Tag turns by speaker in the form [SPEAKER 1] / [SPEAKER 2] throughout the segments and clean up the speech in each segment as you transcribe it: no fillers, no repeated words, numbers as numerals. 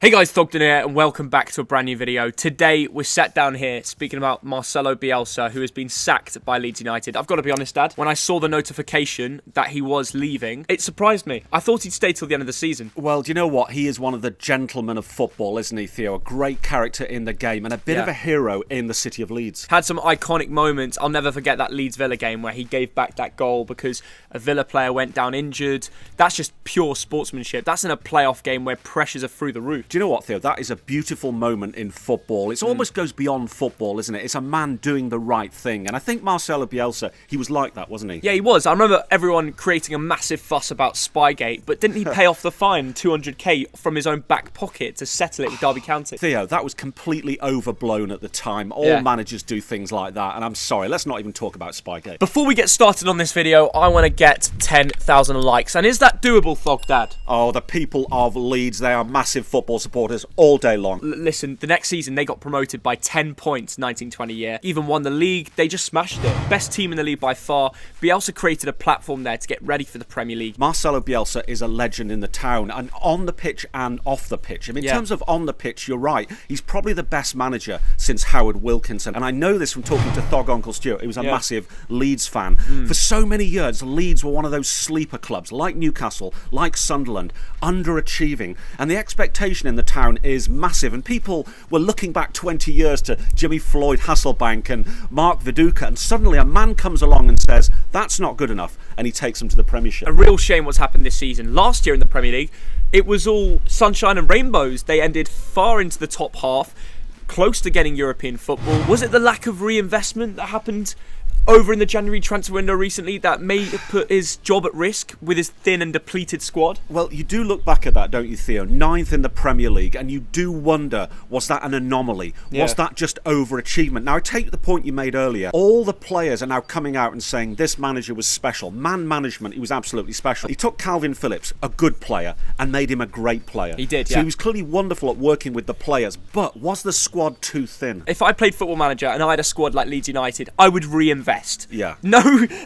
[SPEAKER 1] Hey guys, Thogden here, and welcome back to a brand new video. Today, we're sat down here speaking about Marcelo Bielsa, who has been sacked by Leeds United. I've got to be honest, Dad, when I saw the notification that he was leaving, it surprised me. I thought he'd stay till the end of the season.
[SPEAKER 2] Well, do you know what? He is one of the gentlemen of football, isn't he, Theo? A great character in the game and a bit of a hero in the city of Leeds.
[SPEAKER 1] Had some iconic moments. I'll never forget that Leeds-Villa game where he gave back that goal because a Villa player went down injured. That's just pure sportsmanship. That's in a playoff game where pressures are through the roof.
[SPEAKER 2] Do you know what, Theo? That is a beautiful moment in football. It almost goes beyond football, isn't it? It's a man doing the right thing. And I think Marcelo Bielsa, he was like that, wasn't he?
[SPEAKER 1] Yeah, he was. I remember everyone creating a massive fuss about Spygate, but didn't he pay off the fine, 200k, from his own back pocket to settle it with Derby County?
[SPEAKER 2] Theo, that was completely overblown at the time. All managers do things like that. And I'm sorry, let's not even talk about Spygate.
[SPEAKER 1] Before we get started on this video, I want to get 10,000 likes. And is that doable, Thog Dad?
[SPEAKER 2] Oh, the people of Leeds, they are massive football supporters all day long.
[SPEAKER 1] Listen, the next season they got promoted by 10 points 19-20 year. Even won the league. They just smashed it. Best team in the league by far. Bielsa created a platform there to get ready for the Premier League.
[SPEAKER 2] Marcelo Bielsa is a legend in the town, and on the pitch and off the pitch. I mean, in terms of on the pitch, you're right. He's probably the best manager since Howard Wilkinson. And I know this from talking to Thog Uncle Stuart, who was a massive Leeds fan. For so many years, Leeds were one of those sleeper clubs, like Newcastle, like Sunderland, underachieving. And the expectation in the town is massive. And people were looking back 20 years to Jimmy Floyd Hasselbank and Mark Viduka, and suddenly a man comes along and says, that's not good enough, and he takes them to the Premiership.
[SPEAKER 1] A real shame what's happened this season. Last year in the Premier League, it was all sunshine and rainbows. They ended far into the top half, close to getting European football. Was it the lack of reinvestment that happened over in the January transfer window recently that may have put his job at risk with his thin and depleted squad?
[SPEAKER 2] Well, you do look back at that, don't you, Theo? 9th in the Premier League, and you do wonder, was that an anomaly? Was that just overachievement? Now, I take the point you made earlier. All the players are now coming out and saying this manager was special. Man management, he was absolutely special. He took Calvin Phillips, a good player, and made him a great player.
[SPEAKER 1] He did,
[SPEAKER 2] So he was clearly wonderful at working with the players, but was the squad too thin?
[SPEAKER 1] If I played Football Manager and I had a squad like Leeds United, I would reinvest.
[SPEAKER 2] Yeah.
[SPEAKER 1] No,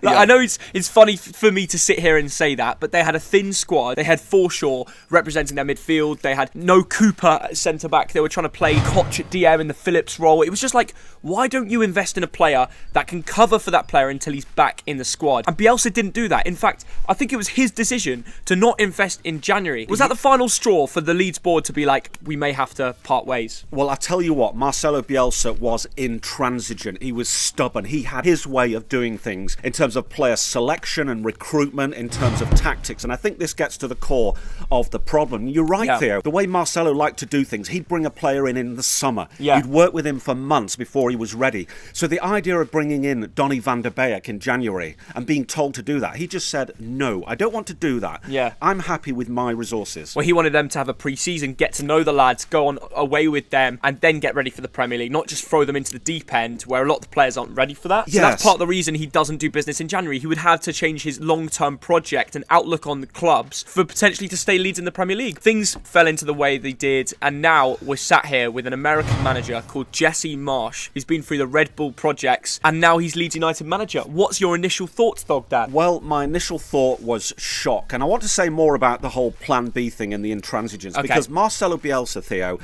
[SPEAKER 1] I know it's funny for me to sit here and say that, but they had a thin squad. They had Forshaw representing their midfield. They had no Cooper at centre-back. They were trying to play Koch at DM in the Phillips role. It was just like, why don't you invest in a player that can cover for that player until he's back in the squad? And Bielsa didn't do that. In fact, I think it was his decision to not invest in January. Was that the final straw for the Leeds board to be like, we may have to part ways?
[SPEAKER 2] Well, I tell you what, Marcelo Bielsa was intransigent. He was stubborn. He had his way of doing things in terms of player selection and recruitment, in terms of tactics. And I think this gets to the core of the problem. You're right, Theo. The way Marcelo liked to do things, he'd bring a player in the summer. You'd work with him for months before he was ready. So the idea of bringing in Donny van der Beek in January and being told to do that, he just said, no, I don't want to do that. I'm happy with my resources.
[SPEAKER 1] Well, he wanted them to have a pre-season, get to know the lads, go on away with them, and then get ready for the Premier League, not just throw them into the deep end where a lot of the players aren't ready for that. So that's part of the reason he doesn't do business in January. He would have to change his long-term project and outlook on the clubs for potentially to stay Leeds in the Premier League. Things fell into the way they did, and now we're sat here with an American manager called Jesse Marsch. He's been through the Red Bull projects, and now he's Leeds United manager. What's your initial thoughts, Thog Dad?
[SPEAKER 2] Well, my initial thought was shock, and I want to say more about the whole Plan B thing and the intransigence, because Marcelo Bielsa, Theo,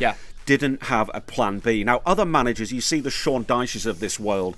[SPEAKER 2] didn't have a Plan B. Now, other managers, you see the Sean Dyches of this world,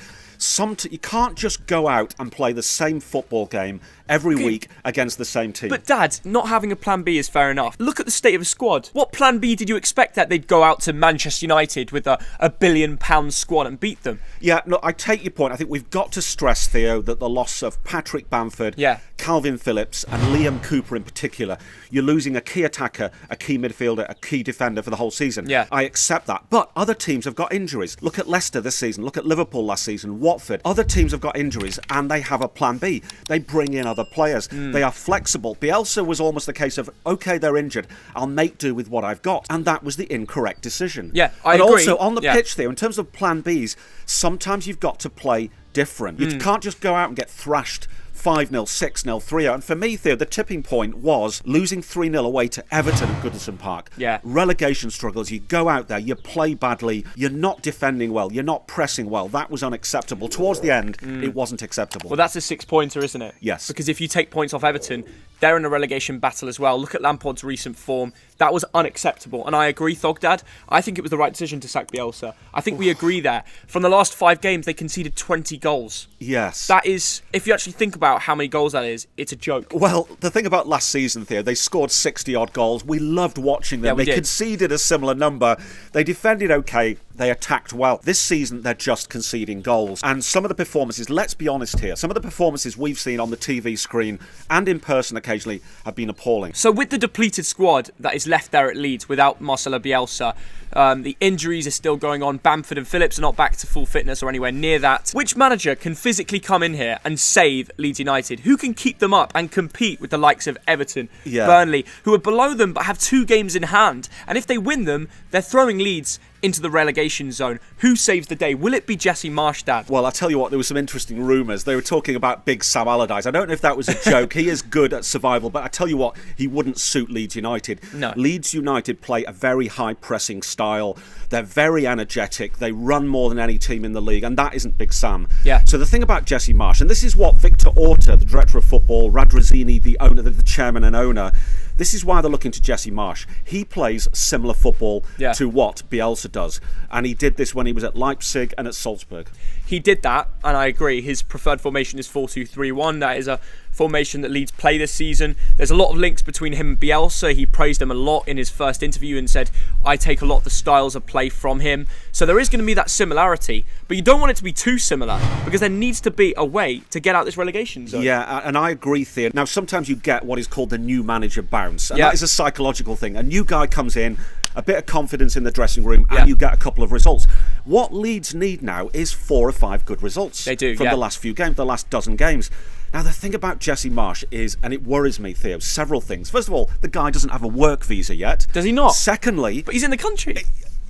[SPEAKER 2] you can't just go out and play the same football game every week against the same team.
[SPEAKER 1] But Dad, not having a Plan B is fair enough. Look at the state of the squad. What Plan B did you expect that they'd go out to Manchester United with a £1 billion squad and beat them?
[SPEAKER 2] Yeah, no, I take your point. I think we've got to stress, Theo, that the loss of Patrick Bamford, Calvin Phillips and Liam Cooper in particular, you're losing a key attacker, a key midfielder, a key defender for the whole season. I accept that. But other teams have got injuries. Look at Leicester this season. Look at Liverpool last season. Watford. Other teams have got injuries and they have a Plan B. They bring in other players. They are flexible. Bielsa was almost the case of, okay, they're injured, I'll make do with what I've got. And that was the incorrect decision.
[SPEAKER 1] I agree.
[SPEAKER 2] Also, on the pitch there, in terms of Plan Bs, sometimes you've got to play different. You can't just go out and get thrashed 5-0, 6-0, 3-0. And for me, Theo, the tipping point was losing 3-0 away to Everton at Goodison Park.
[SPEAKER 1] Yeah.
[SPEAKER 2] Relegation struggles. You go out there, you play badly, you're not defending well, you're not pressing well. That was unacceptable. Towards the end, it wasn't acceptable.
[SPEAKER 1] Well, that's a 6-pointer, isn't it?
[SPEAKER 2] Yes.
[SPEAKER 1] Because if you take points off Everton, they're in a relegation battle as well. Look at Lampard's recent form. That was unacceptable. And I agree, Thogdad. I think it was the right decision to sack Bielsa. I think we agree there. From the last 5 games, they conceded 20 goals.
[SPEAKER 2] Yes.
[SPEAKER 1] That is, if you actually think about how many goals that is, it's a joke.
[SPEAKER 2] Well, the thing about last season, Theo, they scored 60-odd goals. We loved watching them.
[SPEAKER 1] Yeah,
[SPEAKER 2] they conceded a similar number. They defended okay. They attacked well. This season, they're just conceding goals. And some of the performances, let's be honest here, some of the performances we've seen on the TV screen and in person occasionally have been appalling.
[SPEAKER 1] So with the depleted squad that is left there at Leeds without Marcelo Bielsa, the injuries are still going on. Bamford and Phillips are not back to full fitness or anywhere near that. Which manager can physically come in here and save Leeds United? Who can keep them up and compete with the likes of Everton, Burnley, who are below them but have 2 games in hand? And if they win them, they're throwing Leeds into the relegation zone. Who saves the day? Will it be Jesse Marsch, Dad?
[SPEAKER 2] Well, I'll tell you what, there were some interesting rumours. They were talking about Big Sam Allardyce. I don't know if that was a joke. He is good at survival, but I tell you what, he wouldn't suit Leeds United.
[SPEAKER 1] No.
[SPEAKER 2] Leeds United play a very high-pressing style. They're very energetic. They run more than any team in the league, and that isn't Big Sam.
[SPEAKER 1] Yeah.
[SPEAKER 2] So the thing about Jesse Marsch, and this is what Victor Orta, the director of football, Radrazini, the owner, the chairman and owner, this is why they're looking to Jesse Marsch. He plays similar football to what Bielsa does. And he did this when he was at Leipzig and at Salzburg.
[SPEAKER 1] He did that, and I agree. His preferred formation is 4-2-3-1. That is a formation that Leeds play this season. There's a lot of links between him and Bielsa. He praised him a lot in his first interview and said, I take a lot of the styles of play from him. So there is going to be that similarity, but you don't want it to be too similar because there needs to be a way to get out this relegation zone.
[SPEAKER 2] Yeah, and I agree, Theo. Now, sometimes you get what is called the new manager bounce, and that is a psychological thing. A new guy comes in, a bit of confidence in the dressing room, and you get a couple of results. What Leeds need now is 4 or 5 good results.
[SPEAKER 1] They do,
[SPEAKER 2] from the last few games, the last dozen games. Now, the thing about Jesse Marsch is, and it worries me, Theo, several things. First of all, the guy doesn't have a work visa yet.
[SPEAKER 1] Does he not?
[SPEAKER 2] Secondly...
[SPEAKER 1] But he's in the country.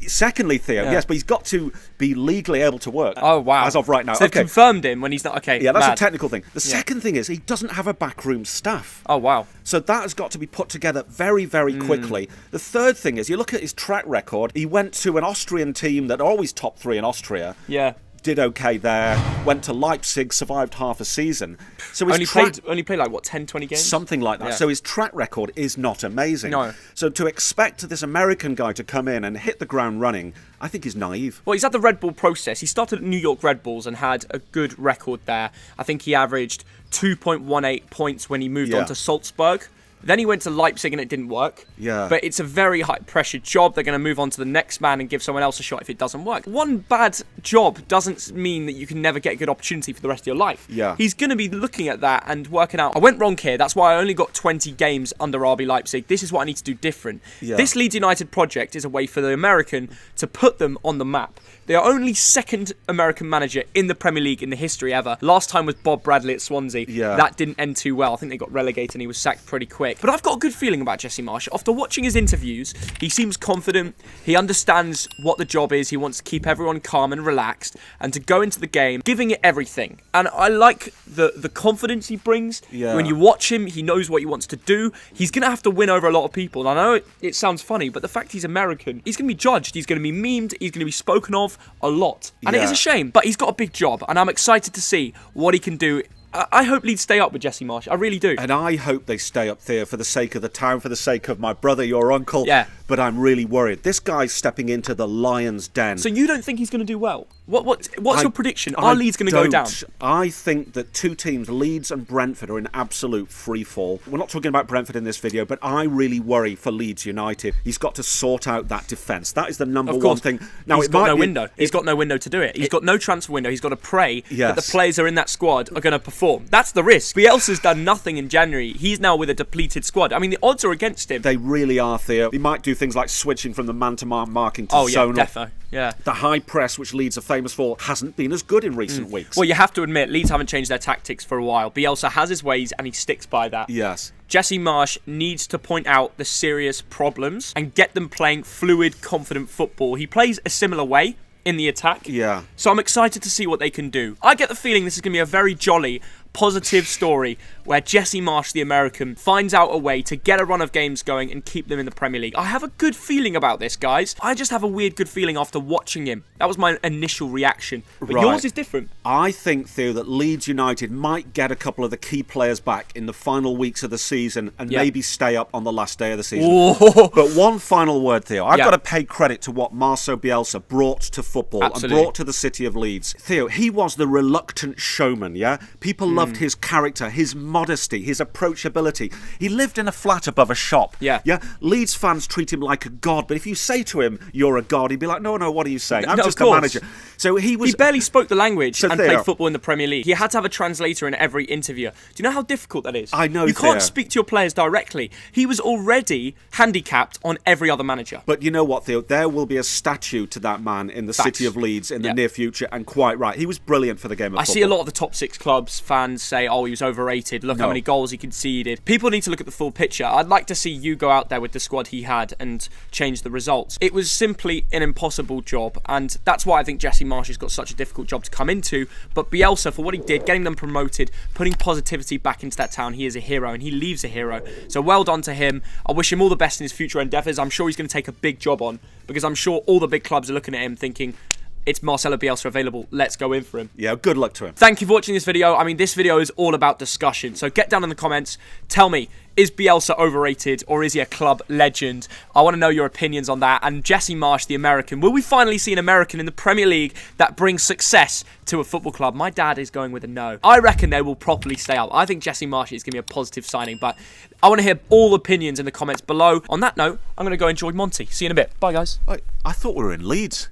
[SPEAKER 2] Secondly, Theo, yes, but he's got to be legally able to work.
[SPEAKER 1] Oh, wow.
[SPEAKER 2] As of right now.
[SPEAKER 1] So they've confirmed him when he's not... Okay,
[SPEAKER 2] yeah, that's
[SPEAKER 1] mad.
[SPEAKER 2] a technical thing. The second thing is he doesn't have a backroom staff.
[SPEAKER 1] Oh, wow.
[SPEAKER 2] So that has got to be put together very, very quickly. The third thing is, you look at his track record, he went to an Austrian team that are always top 3 in Austria.
[SPEAKER 1] Yeah.
[SPEAKER 2] Did okay there, went to Leipzig, survived half a season. So his
[SPEAKER 1] only played like, what, 10, 20 games?
[SPEAKER 2] Something like that.
[SPEAKER 1] Yeah.
[SPEAKER 2] So his track record is not amazing.
[SPEAKER 1] No.
[SPEAKER 2] So to expect this American guy to come in and hit the ground running, I think is naive.
[SPEAKER 1] Well, he's had the Red Bull process. He started at New York Red Bulls and had a good record there. I think he averaged 2.18 points when he moved on to Salzburg. Then he went to Leipzig and it didn't work.
[SPEAKER 2] Yeah.
[SPEAKER 1] But it's a very high-pressure job. They're going to move on to the next man and give someone else a shot if it doesn't work. One bad job doesn't mean that you can never get a good opportunity for the rest of your life.
[SPEAKER 2] Yeah.
[SPEAKER 1] He's going to be looking at that and working out, I went wrong here. That's why I only got 20 games under RB Leipzig. This is what I need to do different.
[SPEAKER 2] Yeah.
[SPEAKER 1] This Leeds United project is a way for the American to put them on the map. They are only second American manager in the Premier League in the history ever. Last time was Bob Bradley at Swansea.
[SPEAKER 2] Yeah.
[SPEAKER 1] That didn't end too well. I think they got relegated and he was sacked pretty quick. But I've got a good feeling about Jesse Marsch. After watching his interviews, he seems confident. He understands what the job is. He wants to keep everyone calm and relaxed and to go into the game, giving it everything. And I like the confidence he brings.
[SPEAKER 2] Yeah.
[SPEAKER 1] When you watch him, he knows what he wants to do. He's going to have to win over a lot of people. And I know it sounds funny, but the fact he's American, he's going to be judged. He's going to be memed. He's going to be spoken of a lot. And it is a shame, but he's got a big job. And I'm excited to see what he can do. I hope Leeds stay up with Jesse Marsch. I really do.
[SPEAKER 2] And I hope they stay up there for the sake of the town, for the sake of my brother, your uncle.
[SPEAKER 1] Yeah.
[SPEAKER 2] But I'm really worried. This guy's stepping into the lion's den.
[SPEAKER 1] So you don't think he's going to do well? What's your prediction? Are Leeds going to go down?
[SPEAKER 2] I think that 2 teams, Leeds and Brentford, are in absolute free fall. We're not talking about Brentford in this video, but I really worry for Leeds United. He's got to sort out that defence. That is the number one thing.
[SPEAKER 1] Now, he's got no window. He's got no window to do it. He's got no transfer window. He's got to pray that the players are in that squad are going to perform. That's the risk. Bielsa's done nothing in January. He's now with a depleted squad. I mean, the odds are against him.
[SPEAKER 2] They really are, Theo. He might do things like switching from the man-to-man marking to zone.
[SPEAKER 1] Defo. Yeah.
[SPEAKER 2] The high press, which Leeds are famous for, hasn't been as good in recent weeks.
[SPEAKER 1] Well, you have to admit, Leeds haven't changed their tactics for a while. Bielsa has his ways and he sticks by that.
[SPEAKER 2] Yes.
[SPEAKER 1] Jesse Marsch needs to point out the serious problems and get them playing fluid, confident football. He plays a similar way in the attack.
[SPEAKER 2] Yeah.
[SPEAKER 1] So I'm excited to see what they can do. I get the feeling this is going to be a very jolly, positive story where Jesse Marsch, the American, finds out a way to get a run of games going and keep them in the Premier League. I have a good feeling about this, guys. I just have a weird good feeling after watching him. That was my initial reaction. But yours is different.
[SPEAKER 2] I think, Theo, that Leeds United might get a couple of the key players back in the final weeks of the season and maybe stay up on the last day of the season.
[SPEAKER 1] Whoa.
[SPEAKER 2] But one final word, Theo. I've got to pay credit to what Marcelo Bielsa brought to football and brought to the city of Leeds. Theo, he was the reluctant showman, yeah? People loved his character, his modesty, his approachability. He lived in a flat above a shop.
[SPEAKER 1] Yeah.
[SPEAKER 2] Leeds fans treat him like a god, but if you say to him, you're a god, he'd be like, no, what are you saying? I'm just a manager. So he
[SPEAKER 1] barely spoke the language and played football in the Premier League. He had to have a translator in every interview. Do you know how difficult that is?
[SPEAKER 2] I know,
[SPEAKER 1] You can't speak to your players directly. He was already handicapped on every other manager.
[SPEAKER 2] But you know what, Theo? There will be a statue to that man in the city of Leeds in the near future, and quite right. He was brilliant for the game of football.
[SPEAKER 1] I see a lot of the top 6 clubs fans say, oh, he was overrated. Look how many goals he conceded. People need to look at the full picture. I'd like to see you go out there with the squad he had and change the results. It was simply an impossible job, and that's why I think Jesse Marsch has got such a difficult job to come into. But Bielsa, for what he did, getting them promoted, putting positivity back into that town, he is a hero, and he leaves a hero. So well done to him. I wish him all the best in his future endeavours. I'm sure he's going to take a big job on, because I'm sure all the big clubs are looking at him thinking, it's Marcelo Bielsa available, let's go in for him.
[SPEAKER 2] Yeah, good luck to him.
[SPEAKER 1] Thank you for watching this video. I mean, this video is all about discussion. So get down in the comments, tell me, is Bielsa overrated or is he a club legend? I want to know your opinions on that. And Jesse Marsch, the American, will we finally see an American in the Premier League that brings success to a football club? My dad is going with a no. I reckon they will properly stay up. I think Jesse Marsch is going to be a positive signing, but I want to hear all opinions in the comments below. On that note, I'm going to go enjoy Monty. See you in a bit. Bye, guys.
[SPEAKER 2] I thought we were in Leeds.